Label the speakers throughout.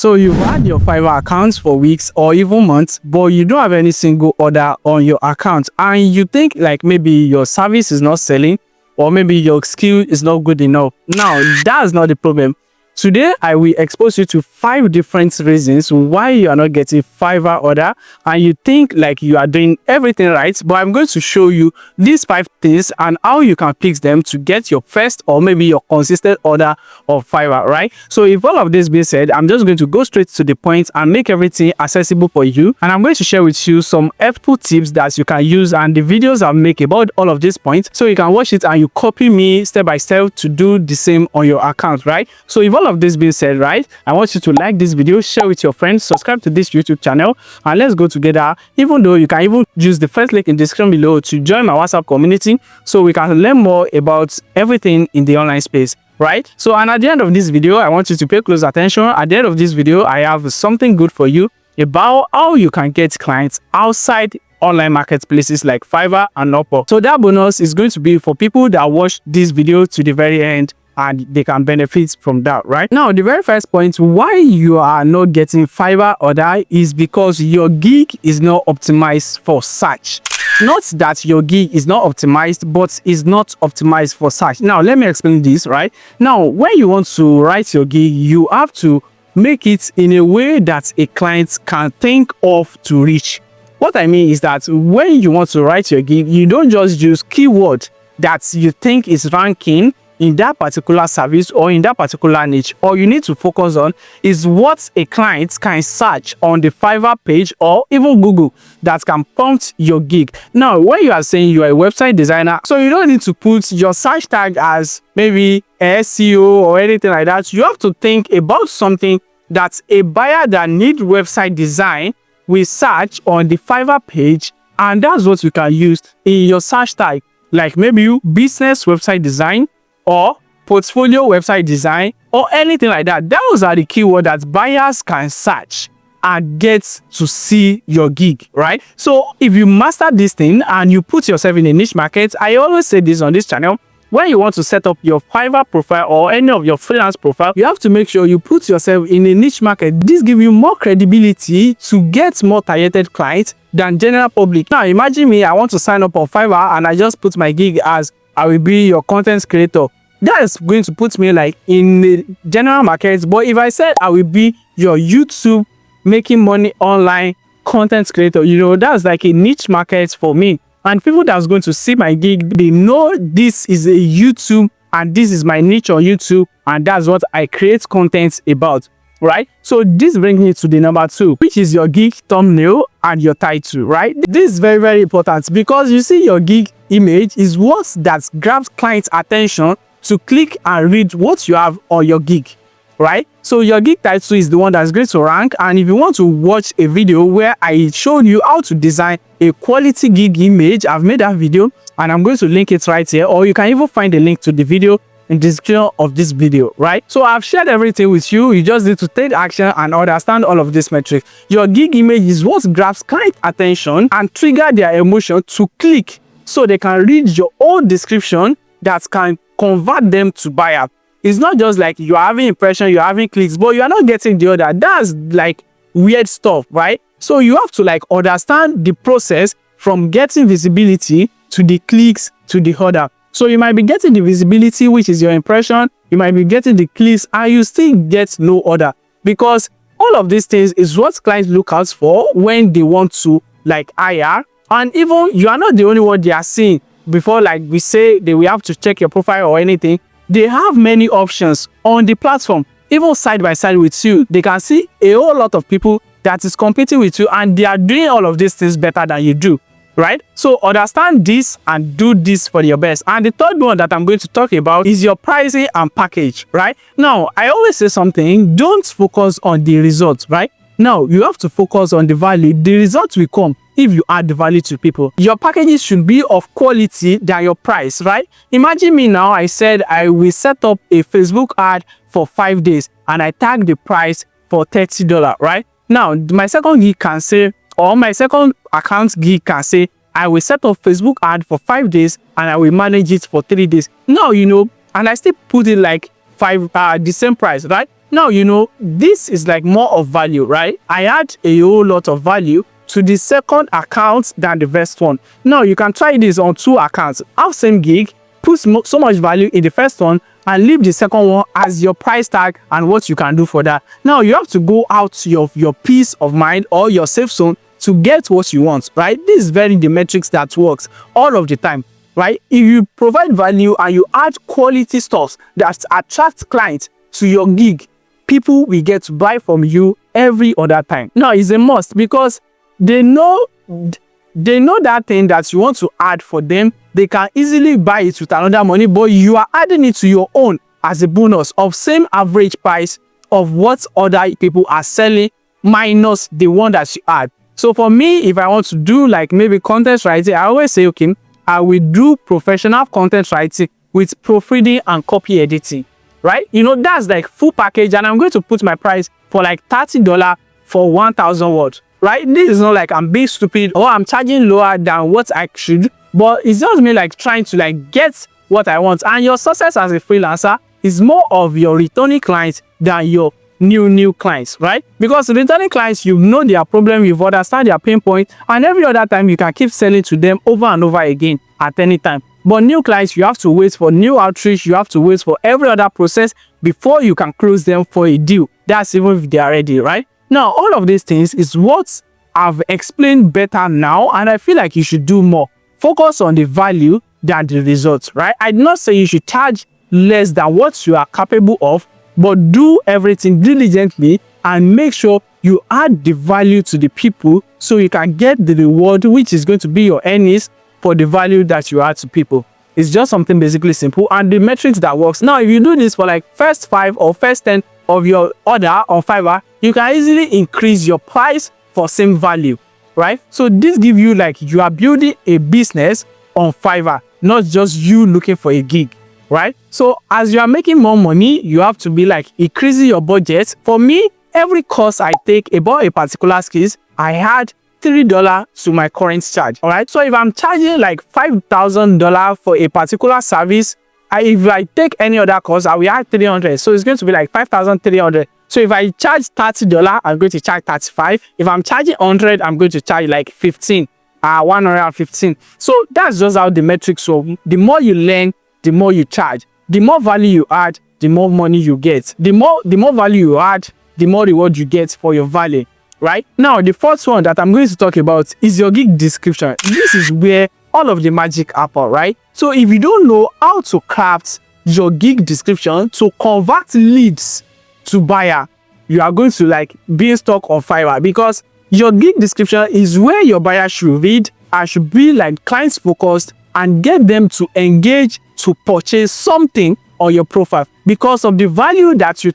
Speaker 1: So you've had your Fiverr accounts for weeks or even months, but you don't have any single order on your account, and you think like maybe your service is not selling, or maybe your skill is not good enough. Now, that's not the problem. Today, I will expose you to 5 different reasons why you are not getting Fiverr order and you think like you are doing everything right, but I'm going to show you these 5 things and how you can fix them to get your first or maybe your consistent order of Fiverr, right? So if all of this being said, I'm just going to go straight to the point and make everything accessible for you, and I'm going to share with you some helpful tips that you can use and the videos I'll make about all of these points, so you can watch it and you copy me step by step to do the same on your account, right? So if all of this being said, right, I want you to like this video, share with your friends, subscribe to this YouTube channel, and let's go together. Even though you can even use the first link in the description below to join my WhatsApp community so we can learn more about everything in the online space, right? So, and at the end of this video, I want you to pay close attention. At the end of this video, I have something good for you about how you can get clients outside online marketplaces like Fiverr and Upwork. So that bonus is going to be for people that watch this video to the very end, and they can benefit from that, right? Now, the very first point why you are not getting Fiverr order is because your gig is not optimized for search. Not that your gig is not optimized, but is not optimized for search. Now, let me explain this, right? Now, when you want to write your gig, you have to make it in a way that a client can think of to reach. What I mean is that when you want to write your gig, you don't just use keyword that you think is ranking in that particular service or in that particular niche. All you need to focus on is what a client can search on the Fiverr page or even Google that can prompt your gig. Now, when you are saying you are a website designer, so you don't need to put your search tag as maybe SEO or anything like that. You have to think about something that a buyer that needs website design will search on the Fiverr page, and that's what you can use in your search tag, like maybe business website design or portfolio website design or anything like that. Those are the keywords that buyers can search and get to see your gig, right? So if you master this thing and you put yourself in a niche market, I always say this on this channel, when you want to set up your Fiverr profile or any of your freelance profile, you have to make sure you put yourself in a niche market. This gives you more credibility to get more targeted clients than general public. Now imagine me, I want to sign up on Fiverr and I just put my gig as I will be your content creator. That is going to put me like in the general market. But if I said I will be your YouTube making money online content creator, you know, that's like a niche market for me. And people that's going to see my gig, they know this is a YouTube and this is my niche on YouTube, and that's what I create content about, right? So this brings me to the number 2, which is your gig thumbnail and your title, right? This is very, very important because you see your gig image is what that grabs clients' attention to click and read what you have on your gig, right? So your gig title is the one that's going to rank, and if you want to watch a video where I showed you how to design a quality gig image, I've made that video and I'm going to link it right here, or you can even find the link to the video in the description of this video, right? So I've shared everything with you. You just need to take action and understand all of this metrics. Your gig image is what grabs client attention and trigger their emotion to click, so they can read your own description that can convert them to buyer. It's not just like you're having impression, you're having clicks, but you're not getting the order. That's like weird stuff, right? So you have to like understand the process from getting visibility to the clicks to the order. So you might be getting the visibility, which is your impression, you might be getting the clicks, and you still get no order, because all of these things is what clients look out for when they want to like hire. And even you are not the only one they are seeing. Before, like we say, they will have to check your profile or anything. They have many options on the platform, even side by side with you. They can see a whole lot of people that is competing with you, and they are doing all of these things better than you do, right? So understand this and do this for your best. And the third one that I'm going to talk about is your pricing and package, right? Now, I always say something, don't focus on the results, right? Now, you have to focus on the value. The results will come if you add the value to people. Your packages should be of quality than your price, right? Imagine me now, I said I will set up a Facebook ad for 5 days and I tag the price for $30, right? Now, my second gig can say, or my second account gig can say, I will set up Facebook ad for 5 days and I will manage it for 3 days. Now, you know, and I still put it like the same price, right? Now, this is like more of value, right? I add a whole lot of value to the second account than the first one. Now, you can try this on 2 accounts. Have same gig, put so much value in the first one, and leave the second one as your price tag and what you can do for that. Now, you have to go out of your peace of mind or your safe zone to get what you want, right? This is very the metrics that works all of the time, right? If you provide value and you add quality stuff that attracts clients to your gig, people will get to buy from you every other time. Now, it's a must because they know that thing that you want to add for them. They can easily buy it with another money, but you are adding it to your own as a bonus of same average price of what other people are selling minus the one that you add. So for me, if I want to do like maybe content writing, I always say, okay, I will do professional content writing with proofreading and copy editing, right? That's like full package, and I'm going to put my price for like $30 for 1,000 words, right? This is not like I'm being stupid or I'm charging lower than what I should, but it's just me like trying to like get what I want. And your success as a freelancer is more of your returning clients than your new clients, right? Because returning clients, their problem, you understand their pain point, and every other time you can keep selling to them over and over again at any time. But new clients, you have to wait for new outreach, you have to wait for every other process before you can close them for a deal. That's even if they are ready, right? Now, all of these things is what I've explained better now, and I feel like you should do more. Focus on the value than the results, right? I did not say you should charge less than what you are capable of, but do everything diligently and make sure you add the value to the people so you can get the reward, which is going to be your earnings for the value that you add to people. It's just something basically simple, and the metrics that works. Now, if you do this for like first 5 or first 10 of your order on Fiverr, you can easily increase your price for same value, right? So this gives you like you are building a business on Fiverr, not just you looking for a gig, right? So as you are making more money, you have to be like increasing your budget. For me, every course I take about a particular skills, I add $3 to my current charge. All right. So if I'm charging like $5,000 for a particular service, if I take any other course, I will add 300. So it's going to be like 5,300. So if I charge $30, I'm going to charge 35. If I'm charging 100, I'm going to charge like 15. 115. So that's just how the metrics work. The more you learn, the more you charge. The more value you add, the more money you get. The more value you add, the more reward you get for your value, right? Now, the fourth one that I'm going to talk about is your gig description. This is where all of the magic happens, right? So if you don't know how to craft your gig description to convert leads to buyer, you are going to like be stuck on Fiverr, because your gig description is where your buyer should read and should be like clients focused and get them to engage to purchase something on your profile because of the value that you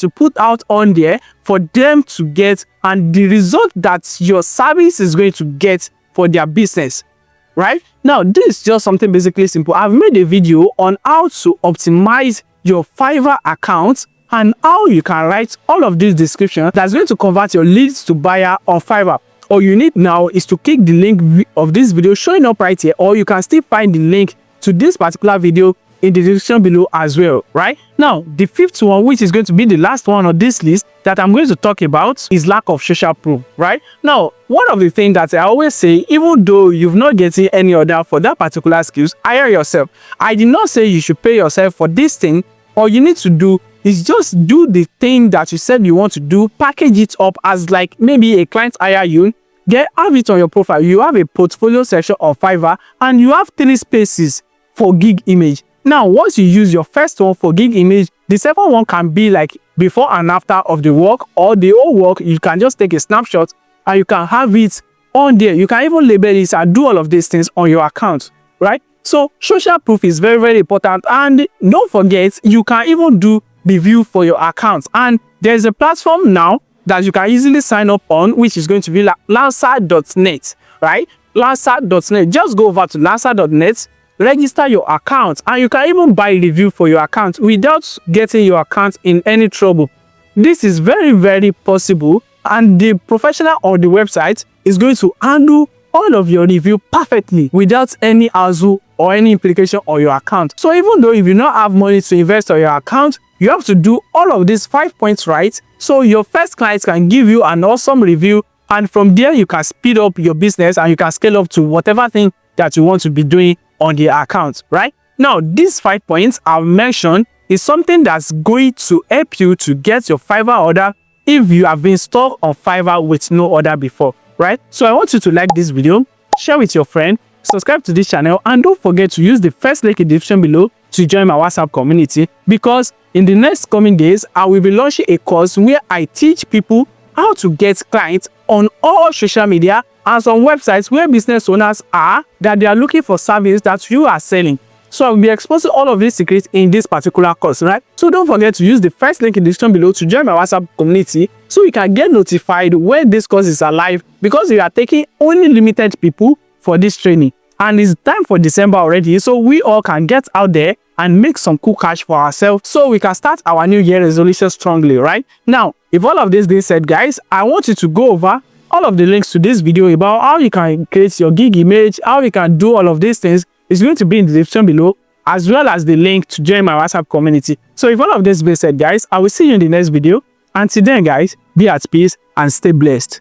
Speaker 1: put out on there for them to get and the result that your service is going to get for their business, right? Now, this is just something basically simple. I've made a video on how to optimize your Fiverr account and how you can write all of this description that's going to convert your leads to buyer on Fiverr. All you need now is to click the link of this video showing up right here, or you can still find the link to this particular video in the description below as well, right? Now, the fifth one, which is going to be the last one on this list that I'm going to talk about, is lack of social proof, right? Now, one of the things that I always say, even though you've not getting any order for that particular skills, hire yourself. I did not say you should pay yourself for this thing. All you need to do is just do the thing that you said you want to do, package it up as like maybe a client hire you, have it on your profile. You have a portfolio section on Fiverr and you have 3 spaces for gig image. Now, once you use your first one for gig image, the second one can be like before and after of the work or the whole work. You can just take a snapshot and you can have it on there. You can even label it and do all of these things on your account, right? So social proof is very, very important. And don't forget, you can even do review for your account. And there's a platform now that you can easily sign up on, which is going to be like lancer.net, right? Lancer.net. Just go over to lancer.net, register your account, and you can even buy review for your account without getting your account in any trouble. This is very, very possible, and the professional on the website is going to handle all of your review perfectly without any hassle or any implication on your account. So even though if you don't have money to invest on your account, you have to do all of these 5 points right, so your first client can give you an awesome review, and from there you can speed up your business and you can scale up to whatever thing that you want to be doing on the account, right? Now, these 5 points I've mentioned is something that's going to help you to get your Fiverr order if you have been stuck on Fiverr with no order before, right? So I want you to like this video, share with your friend, subscribe to this channel, and don't forget to use the first link in the description below to join my WhatsApp community, because in the next coming days, I will be launching a course where I teach people how to get clients on all social media and some websites where business owners are that they are looking for service that you are selling. So I will be exposing all of these secrets in this particular course, right? So don't forget to use the first link in the description below to join my WhatsApp community so you can get notified when this course is alive, because we are taking only limited people for this training. And it's time for December already, so we all can get out there and make some cool cash for ourselves so we can start our new year resolution strongly, right? Now, if all of this being said, guys, I want you to go over all of the links to this video about how you can create your gig image, how you can do all of these things. Is going to be in the description below, as well as the link to join my WhatsApp community. So if all of this being said, guys, I will see you in the next video. Until then, guys, be at peace and stay blessed.